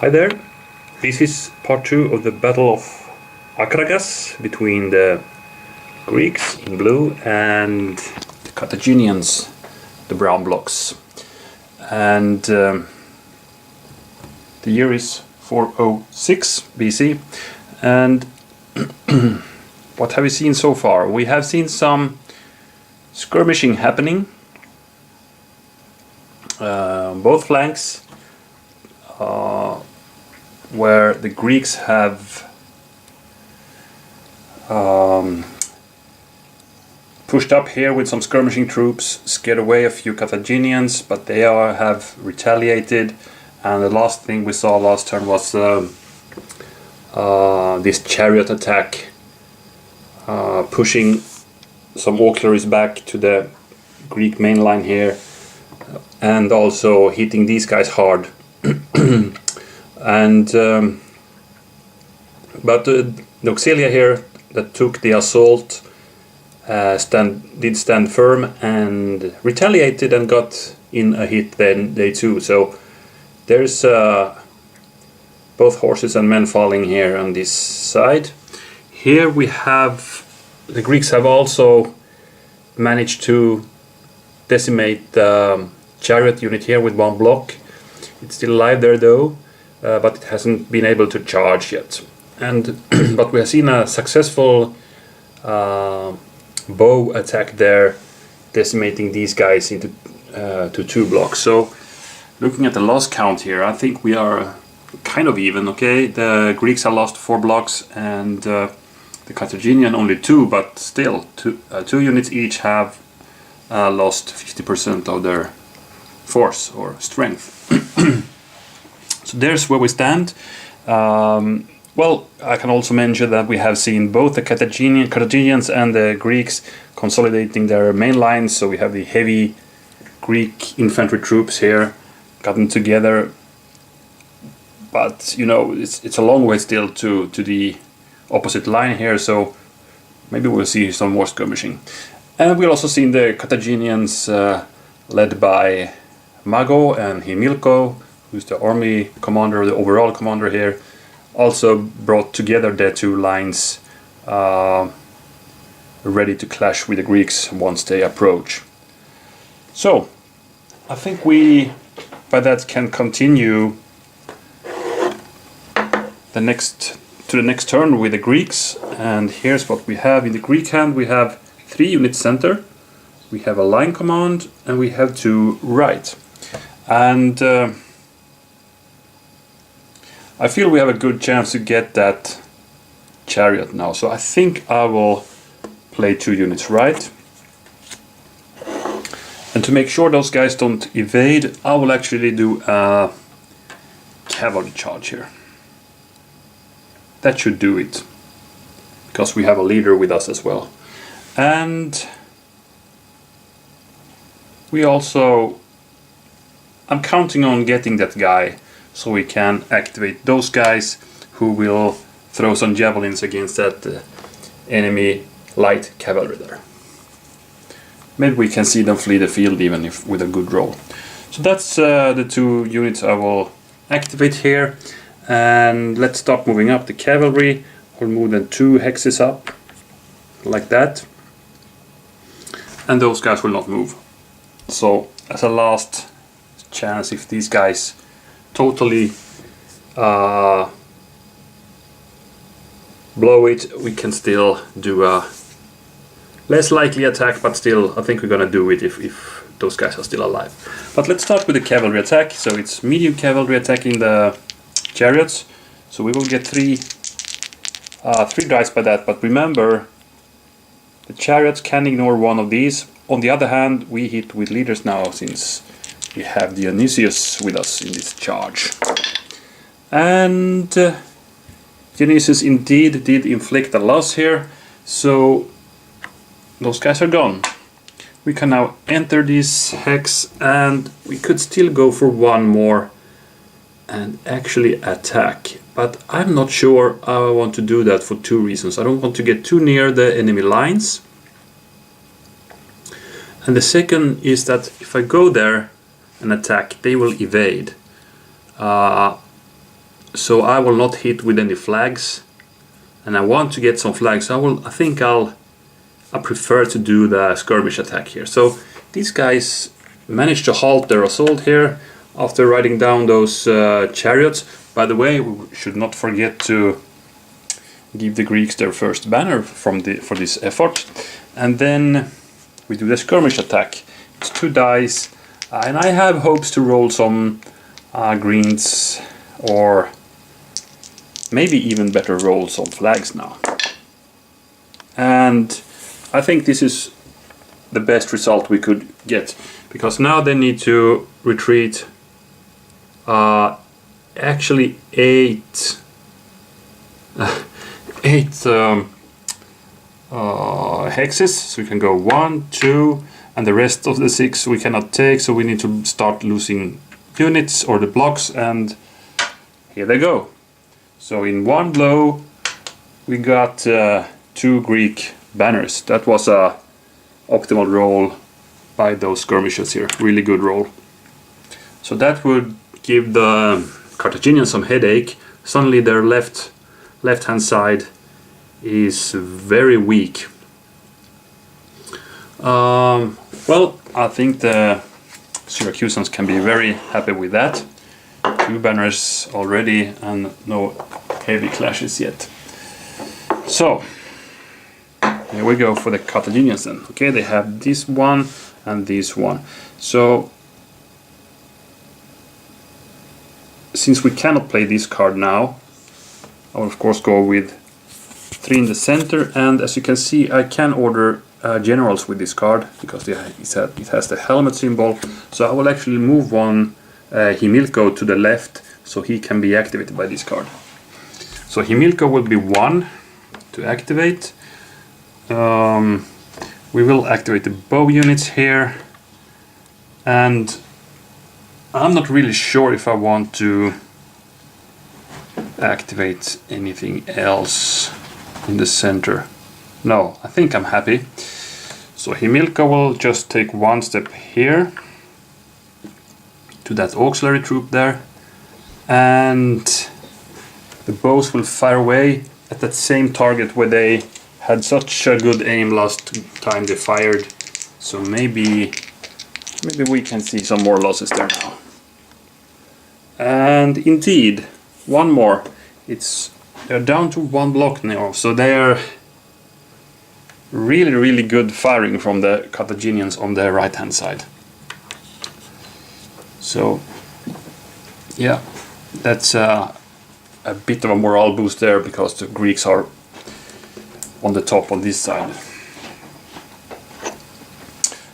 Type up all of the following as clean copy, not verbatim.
Hi there, this is part 2 of the Battle of Akragas between the Greeks in blue and the Carthaginians, the brown blocks. And the year is 406 BC. And what have we seen so far? We have seen some skirmishing happening, both flanks, where the Greeks have pushed up here with some skirmishing troops, scared away a few Carthaginians, but they have retaliated. And the last thing we saw last turn was this chariot attack, pushing some auxiliaries back to the Greek main line here, and also hitting these guys hard. And but the auxilia here that took the assault did stand firm and retaliated and got in a hit then they too. So there's both horses and men falling here on this side. Here we have the Greeks have also managed to decimate the chariot unit here with one block. It's still alive there though, but it hasn't been able to charge yet. And but we have seen a successful bow attack there, decimating these guys into to 2 blocks. So looking at the loss count here, I think we are kind of even. Okay, the Greeks have lost 4 blocks and the Carthaginian only 2, but still 2 units each have lost 50% of their force or strength. So there's where we stand. Well, I can also mention that we have seen both the Carthaginians and the Greeks consolidating their main lines. So we have the heavy Greek infantry troops here gotten together, but you know it's a long way still to the opposite line here. So maybe we'll see some more skirmishing. And we'll also seen the Carthaginians led by Mago and Himilco, who's the army commander, the overall commander here, also brought together the 2 lines, ready to clash with the Greeks once they approach. So I think we by that can continue to the next turn with the Greeks. And here's what we have in the Greek hand. We have 3 units center, we have a line command, and we have 2 right. And I feel we have a good chance to get that chariot now. So I think I will play 2 units right. And to make sure those guys don't evade, I will actually do a cavalry charge here. That should do it, because we have a leader with us as well. And we also, I'm counting on getting that guy so we can activate those guys who will throw some javelins against that enemy light cavalry there. Maybe we can see them flee the field even if with a good roll. So that's the 2 units I will activate here. And let's start moving up the cavalry. We'll move them 2 hexes up like that, and those guys will not move. So as a last chance, if these guys totally blow it, we can still do a less likely attack, but still I think we're gonna do it if those guys are still alive. But let's start with the cavalry attack. So it's medium cavalry attacking the chariots, so we will get 3 dice by that. But remember, the chariots can ignore 1 of these. On the other hand, we hit with leaders now, since we have Dionysius with us in this charge. And Dionysius indeed did inflict a loss here, so those guys are gone. We can now enter this hex, and we could still go for 1 more and actually attack. But I'm not sure I want to do that for 2 reasons. I don't want to get too near the enemy lines. And the second is that if I go there and attack, they will evade. so I will not hit with any flags, and I want to get some flags. I prefer to do the skirmish attack here. So these guys managed to halt their assault here after riding down those chariots. By the way, we should not forget to give the Greeks their first banner for this effort. And then we do the skirmish attack. It's 2 dice, and I have hopes to roll some greens, or maybe even better roll some flags now. And I think this is the best result we could get, because now they need to retreat actually 8 hexes, so we can go 1, 2, and the rest of the 6 we cannot take, so we need to start losing units or the blocks, and here they go. So in one blow we got 2 Greek banners. That was a optimal roll by those skirmishers here, really good roll. So that would give the Carthaginians some headache. Suddenly their left hand side is very weak. Well, I think the Syracusans can be very happy with that. 2 banners already and no heavy clashes yet. So here we go for the Carthaginians then. Okay, they have this one and this one. So since we cannot play this card now, I will of course go with 3 in the center, and as you can see I can order generals with this card because it has the helmet symbol. So I will actually move one Himilko to the left so he can be activated by this card. So Himilko will be 1 to activate. We will activate the bow units here, and I'm not really sure if I want to activate anything else in the center. No, I think I'm happy. So Himilko will just take 1 step here to that auxiliary troop there, and the bows will fire away at that same target where they had such a good aim last time they fired. So maybe we can see some more losses there now. And indeed, one more. They're down to 1 block now, so they are really good firing from the Carthaginians on the right hand side. So yeah, that's a bit of a morale boost there, because the Greeks are on the top on this side.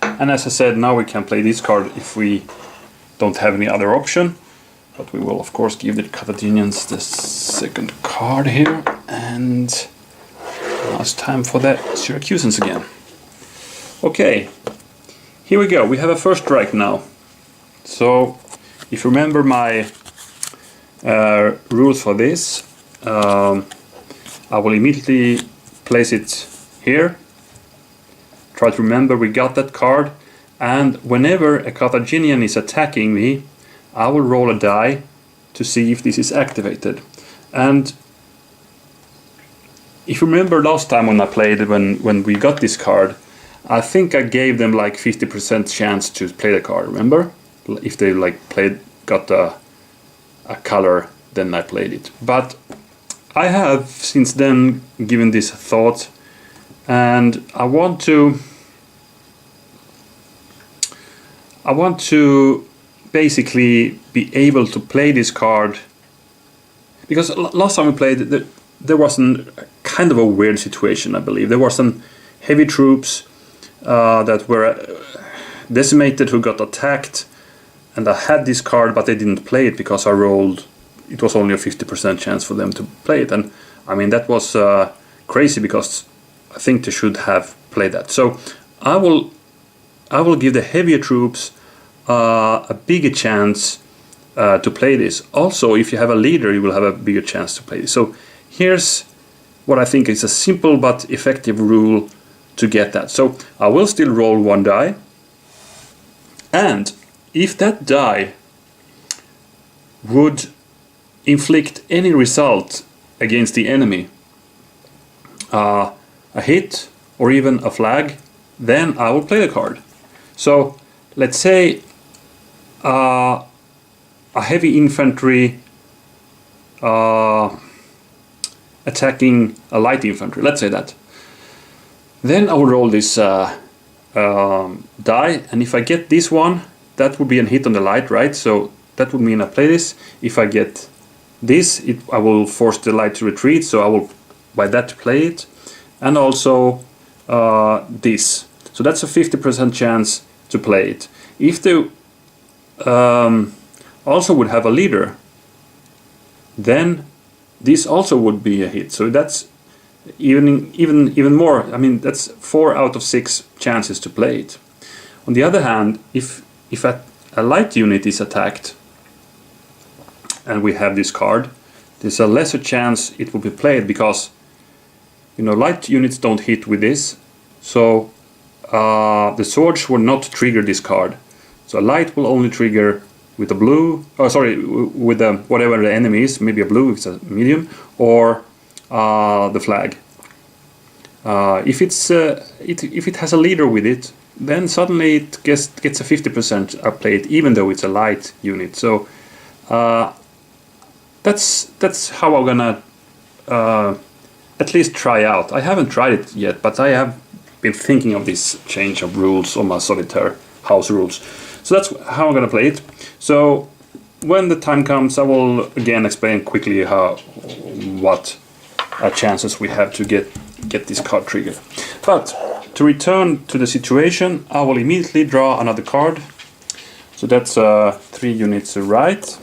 And as I said, now we can play this card if we don't have any other option, but we will of course give the Carthaginians the second card here, and now it's time for the Syracusans again. Okay, here we go, we have a first strike now. So if you remember my rules for this, I will immediately place it here. Try to remember we got that card, and whenever a Carthaginian is attacking me, I will roll a die to see if this is activated. And if you remember last time when I played, when we got this card, I think I gave them like 50% chance to play the card, remember? If they like got a color, then I played it. But I have since then given this a thought, and I want to basically be able to play this card, because last time we played there was a kind of a weird situation. I believe there were some heavy troops that were decimated who got attacked, and I had this card but they didn't play it because I rolled, it was only a 50% chance for them to play it, and I mean that was crazy, because I think they should have played that. So I will give the heavier troops a bigger chance to play this. Also, if you have a leader, you will have a bigger chance to play this. So here's what I think is a simple but effective rule to get that. So I will still roll 1 die, and if that die would inflict any result against the enemy, a hit or even a flag, then I will play the card. So let's say a heavy infantry attacking a light infantry, let's say that. Then I will roll this die, and if I get this one, that would be a hit on the light, right? So that would mean I play this. If I get this, I will force the light to retreat, so I will by that play it. And also this. So that's a 50% chance to play it. If they also would have a leader, then this also would be a hit. So that's even more. I mean, that's 4 out of 6 chances to play it. On the other hand, if a light unit is attacked and we have this card, there's a lesser chance it will be played because, you know, light units don't hit with this. So the swords will not trigger this card. So a light will only trigger with a blue, with whatever the enemy is, maybe a blue if it's a medium, or the flag. If it has a leader with it, then suddenly it gets a 50% upplay, even though it's a light unit. So that's how I'm gonna at least try out. I haven't tried it yet, but I have been thinking of this change of rules on my Solitaire house rules. So that's how I'm gonna play it. So when the time comes, I will again explain quickly what chances we have to get this card triggered. But to return to the situation, I will immediately draw another card. So that's 3 units right,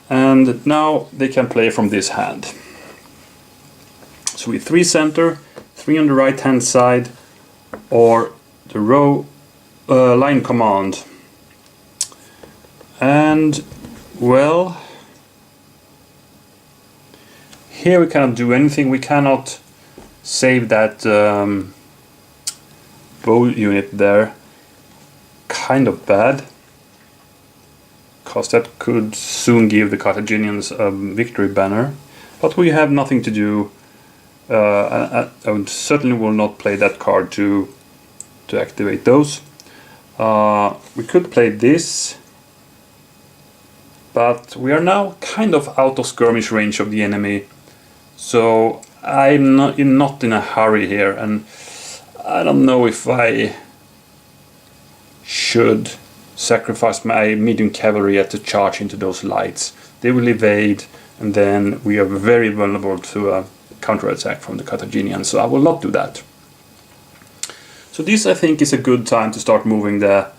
and now they can play from this hand. So with 3 center, 3 on the right hand side, or the row line command. And well, here we cannot do anything. We cannot save that bow unit there. Kind of bad, because that could soon give the Carthaginians a victory banner. But we have nothing to do. I certainly will not play that card to activate those. We could play this, but we are now kind of out of skirmish range of the enemy. So I'm not in a hurry here, and I don't know if I should sacrifice my medium cavalry to charge into those lights. They will evade, and then we are very vulnerable to a counterattack from the Carthaginians, so I will not do that. So this, I think, is a good time to start moving the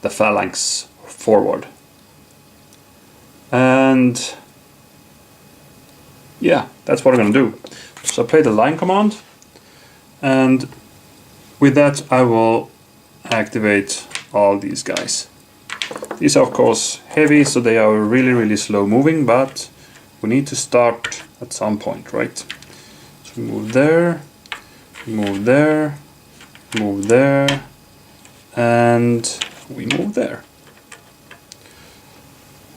phalanx forward. And yeah, that's what I'm going to do. So I play the line command, and with that I will activate all these guys. These are of course heavy, so they are really slow moving, but we need to start at some point, right? So move there, move there, move there, and we move there.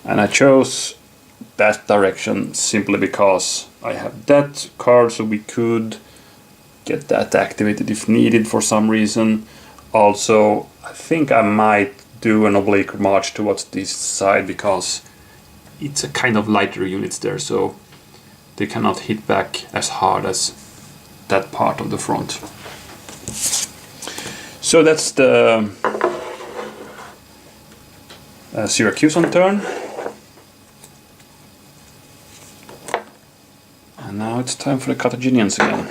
And I chose that direction simply because I have that card, so we could get that activated if needed for some reason. Also, I think I might do an oblique march towards this side because it's a kind of lighter units there, so they cannot hit back as hard as that part of the front. So that's the Syracusan turn. And now it's time for the Carthaginians again.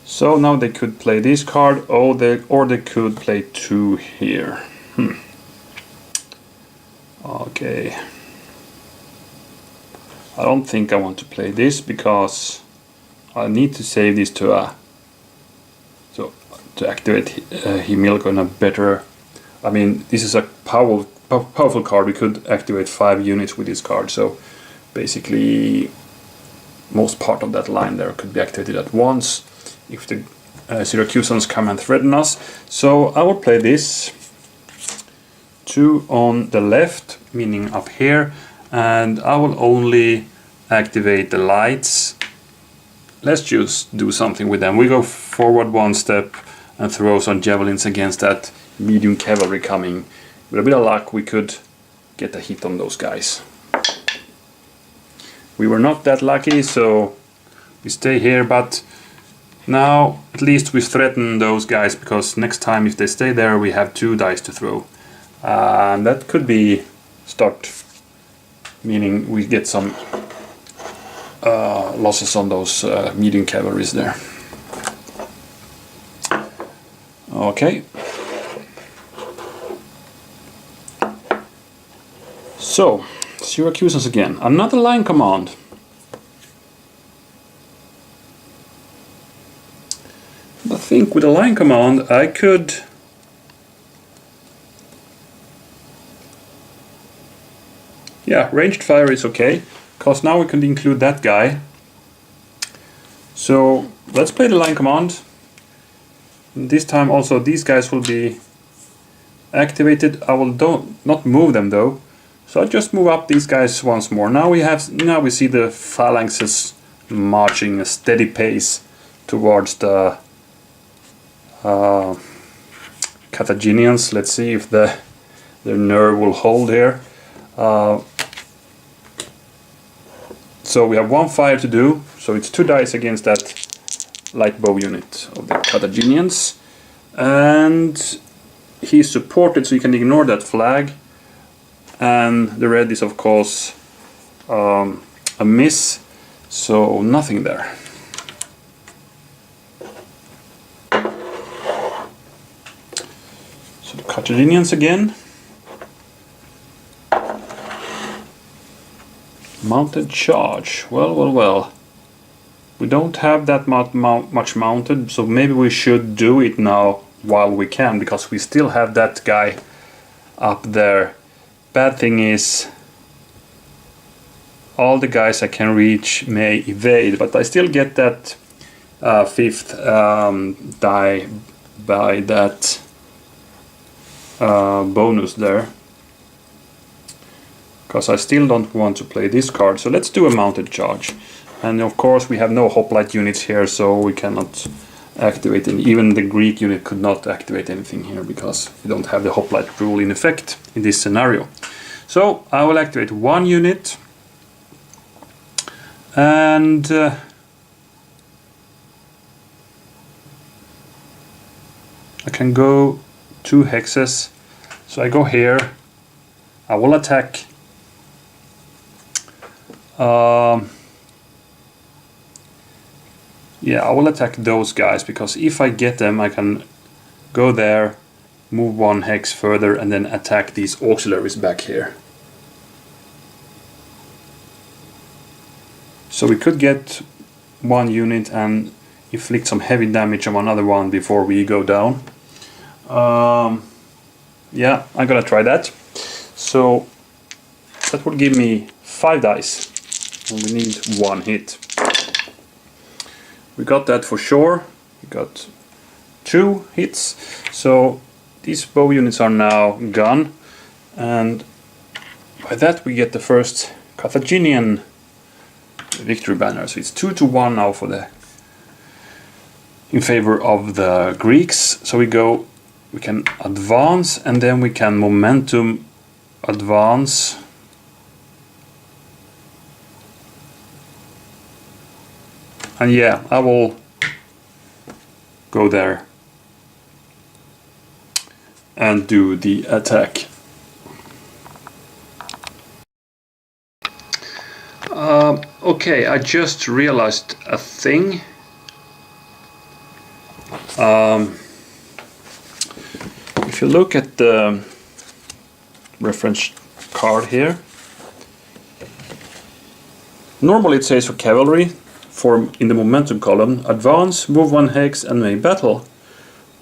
So now they could play this card, or they could play 2 here. Okay. I don't think I want to play this because I need to save this to activate Himilco in a better. I mean, this is a powerful card. We could activate 5 units with this card, so basically most part of that line there could be activated at once if the Syracusans come and threaten us. So I will play this 2 on the left, meaning up here, and I will only activate the lights. Let's just do something with them. We go forward one step and throw some javelins against that medium cavalry coming. With a bit of luck we could get a hit on those guys. We were not that lucky, so we stay here, but now at least we threaten those guys, because next time if they stay there we have 2 dice to throw. And that could be start, meaning we get some losses on those medium cavalries there. Okay. So, Syracusans again. Another line command. I think with a line command I could ranged fire is okay, because now we can include that guy. So let's play the line command. This time also these guys will be activated. I will not move them though. So I'll just move up these guys once more. Now we see the phalanxes marching a steady pace towards the Carthaginians. Let's see if their nerve will hold here. So we have 1 fire to do, so it's 2 dice against that light bow unit of the Carthaginians. And he's supported, so you can ignore that flag. And the red is of course a miss, so nothing there. So the Carthaginians again. Mounted charge. Well. We don't have that much mounted, so maybe we should do it now while we can, because we still have that guy up there. Bad thing is all the guys I can reach may evade, but I still get that 5th die by that bonus there. Because I still don't want to play this card, so let's do a mounted charge. And of course we have no hoplite units here, so we cannot activate any. Even the Greek unit could not activate anything here, because we don't have the hoplite rule in effect in this scenario. So I will activate 1 unit, and I can go 2 hexes. So I go here, I will attack I will attack those guys, because if I get them I can go there, move 1 hex further, and then attack these auxiliaries back here. So we could get 1 unit and inflict some heavy damage on another one before we go down. Yeah, I'm gonna try that. So that would give me 5 dice. And we need 1 hit. We got that for sure. We got 2 hits. So these bow units are now gone. And by that we get the first Carthaginian victory banner. So it's 2-1 now for in favor of the Greeks. So we can advance, and then we can momentum advance. And yeah, I will go there and do the attack. Okay, I just realized a thing. If you look at the reference card here, normally it says for cavalry, in the momentum column, advance, move 1 hex and may battle.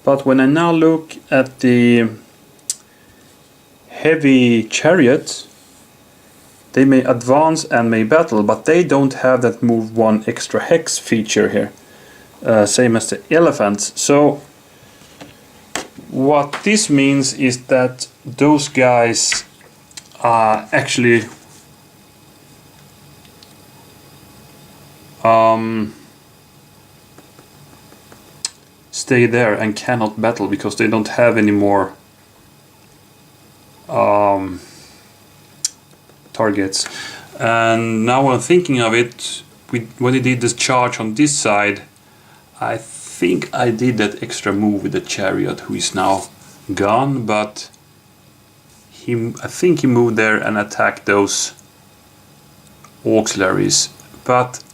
But when I now look at the heavy chariot, they may advance and may battle, but they don't have that move 1 extra hex feature here, same as the elephants. So what this means is that those guys actually stay there and cannot battle because they don't have any more targets. And now I'm thinking of it, when he did this charge on this side, I think I did that extra move with the chariot, who is now gone, but I think he moved there and attacked those auxiliaries. But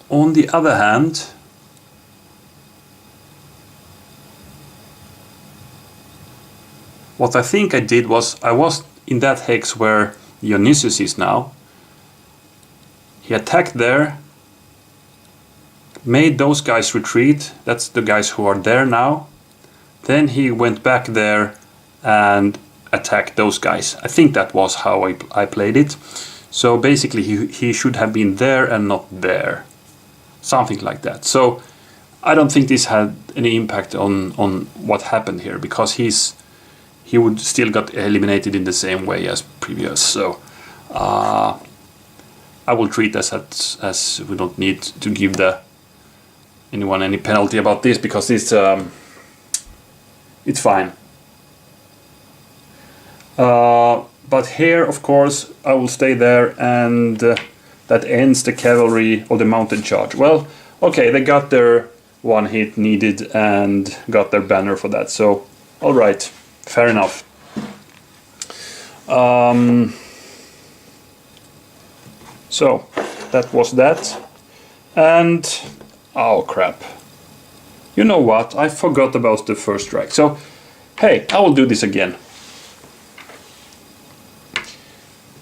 on the other hand, what I think I did was, I was in that hex where Dionysus is now. He attacked there, made those guys retreat. That's the guys who are there now. Then he went back there and attacked those guys. I think that was how I played it. So basically he should have been there and not there. Something like that. So I don't think this had any impact on what happened here, because he would still got eliminated in the same way as previous. So I will treat this as we don't need to give anyone any penalty about this, because it's fine. But here, of course, I will stay there, and that ends the cavalry or the mounted charge. Well, okay, they got their one hit needed and got their banner for that. So, all right, fair enough. So that was that. And oh crap, you know what, I forgot about the first strike. So hey, I will do this again.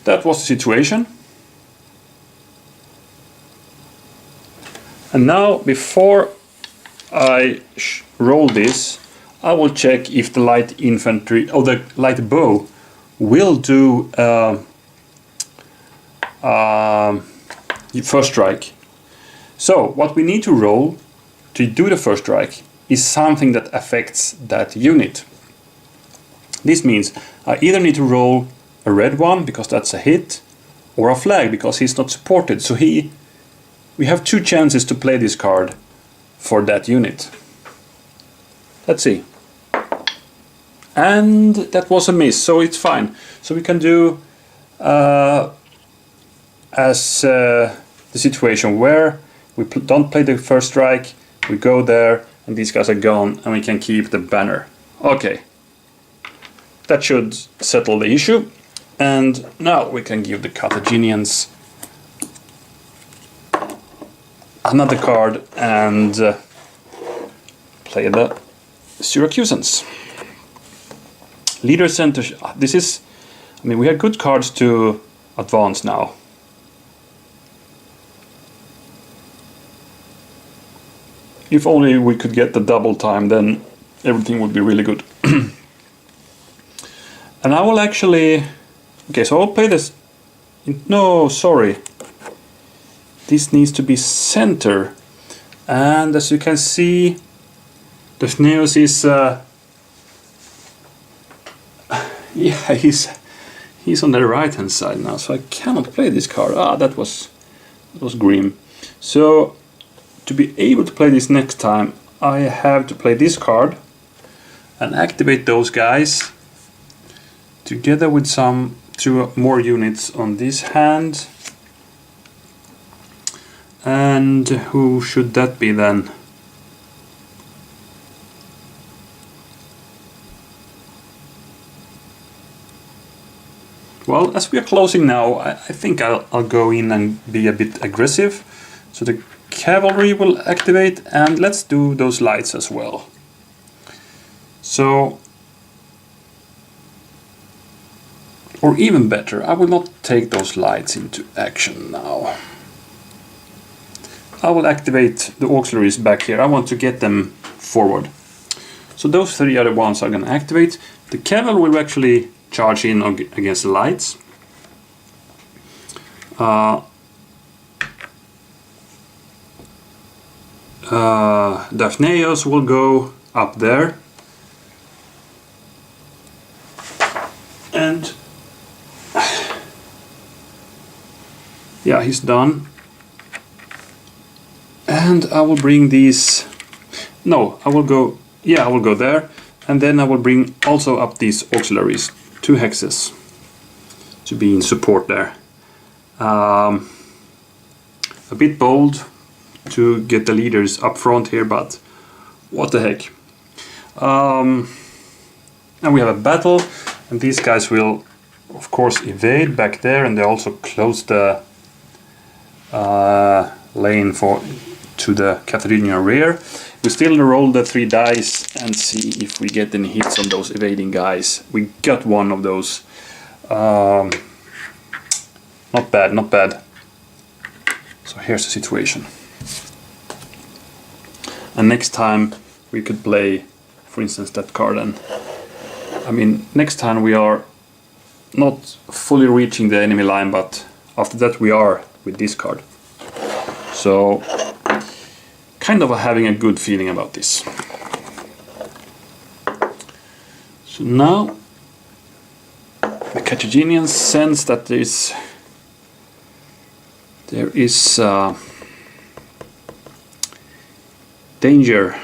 That was the situation. And now, before I roll this, I will check if the light infantry or the light bow will do first strike. So what we need to roll to do the first strike is something that affects that unit. This means I either need to roll a red one because that's a hit, or a flag because he's not supported. So we have two chances to play this card for that unit. Let's see. And that was a miss, so it's fine. So we can do as the situation where we don't play the first strike, we go there and these guys are gone and we can keep the banner. Okay, that should settle the issue. And now we can give the Carthaginians another card and play the Syracusans. Leader center. This is, I mean, we have good cards to advance now. If only we could get the double time, then everything would be really good. And I will actually... Okay, so I'll play this... No, sorry. This needs to be center. And as you can see, the Neos is... yeah, he's on the right hand side now, so I cannot play this card. Ah, that was grim. So to be able to play this next time, I have to play this card and activate those guys together with some 2 more units on this hand. And who should that be then? Well, as we are closing now, I think I'll go in and be a bit aggressive. So the cavalry will activate, and let's do those lights as well. So, or even better, I will not take those lights into action now. I will activate the auxiliaries back here. I want to get them forward. So those 3 other ones are going to activate. The cavalry will actually charge in against the lights. Daphneos will go up there. And yeah, he's done. And I will bring these. No, I will go. Yeah, I will go there, and then I will bring also up these auxiliaries, 2 hexes, to be in support there. A bit bold to get the leaders up front here, but what the heck. And we have a battle, and these guys will of course evade back there, and they also close the lane to the Carthaginian rear. We still roll the 3 dice and see if we get any hits on those evading guys. We got one of those. Not bad, not bad. So here's the situation. And next time we could play, for instance, that card. And I mean, next time we are not fully reaching the enemy line, but after that we are with this card. So kind of having a good feeling about this. So now the Carthaginians sense that there is danger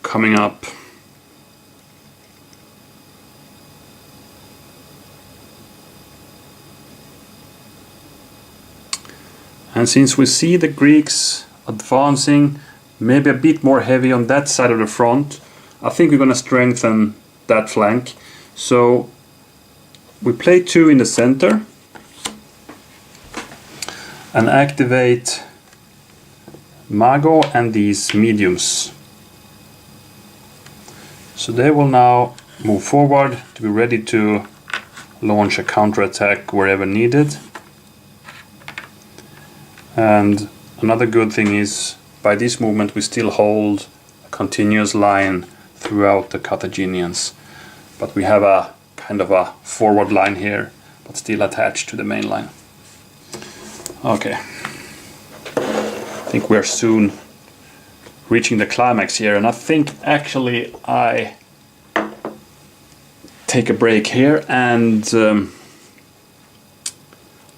coming up. And since we see the Greeks advancing, maybe a bit more heavy on that side of the front, I think we're going to strengthen that flank. So we play 2 in the center and activate Mago and these mediums. So they will now move forward to be ready to launch a counterattack wherever needed. And another good thing is, by this movement we still hold a continuous line throughout the Carthaginians, but we have a kind of a forward line here, but still attached to the main line. Okay, I think we're soon reaching the climax here, and I think actually I take a break here and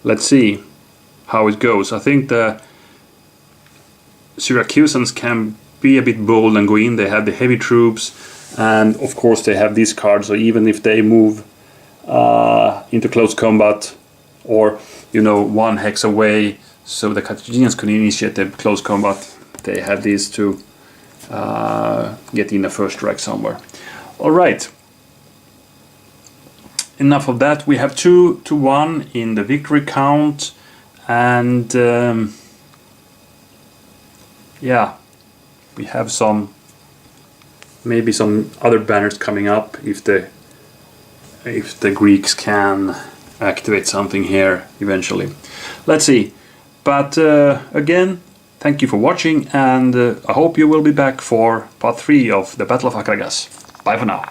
let's see how it goes. I think the Syracusans can be a bit bold and go in. They have the heavy troops, and of course they have this card, so even if they move into close combat, or 1 hex away, so the Carthaginians can initiate the close combat, they have these to get in a first strike somewhere. Alright, enough of that. We have 2-1 in the victory count, and yeah, we have maybe some other banners coming up if the Greeks can activate something here eventually. Let's see. But again, thank you for watching, and I hope you will be back for part 3 of the Battle of Akragas. Bye for now.